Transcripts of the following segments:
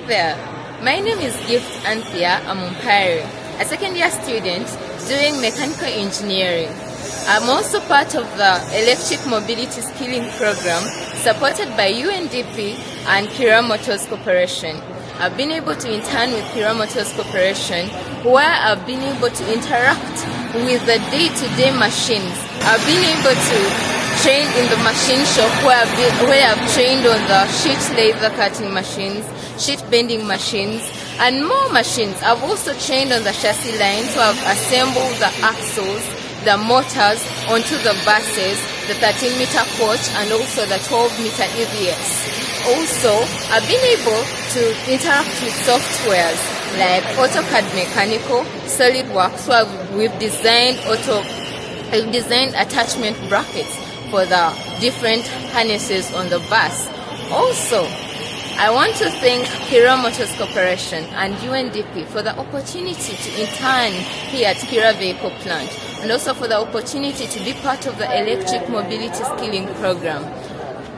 there, my name is Gift Anthea Amumpaire, a second-year student doing mechanical engineering. I'm also part of the Electric Mobility Skilling Program supported by UNDP and Kiira Motors Corporation. I've been able to intern with Kiira Motors Corporation, where I've been able to interact with the day-to-day machines. I've been able to train in the machine shop where I've trained on the sheet laser cutting machines, sheet bending machines, and more machines. I've also trained on the chassis line, so I've assembled the axles, the motors onto the buses, the 13-meter coach, and also the 12-meter EVS. Also, I've been able to interact with softwares like AutoCAD Mechanical, SolidWorks, where we've designed attachment brackets for the different harnesses on the bus. Also, I want to thank Kiira Motors Corporation and UNDP for the opportunity to intern here at Kiira Vehicle Plant, and also for the opportunity to be part of the Electric Mobility Skilling Program.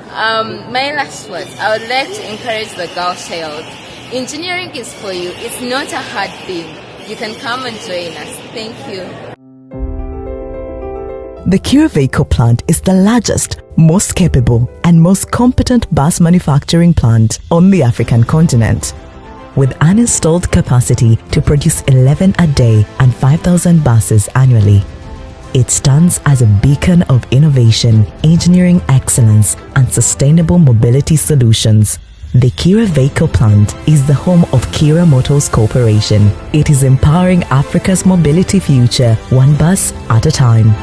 My last words, I would like to encourage the girl child. Engineering is for you. It's not a hard thing. You can come and join us. Thank you. The Kiira Vehicle Plant is the largest, most capable, and most competent bus manufacturing plant on the African continent. With an installed capacity to produce 11 a day and 5,000 buses annually. It stands as a beacon of innovation, engineering excellence, and sustainable mobility solutions. The Kiira Vehicle Plant is the home of Kiira Motors Corporation. It is empowering Africa's mobility future, one bus at a time.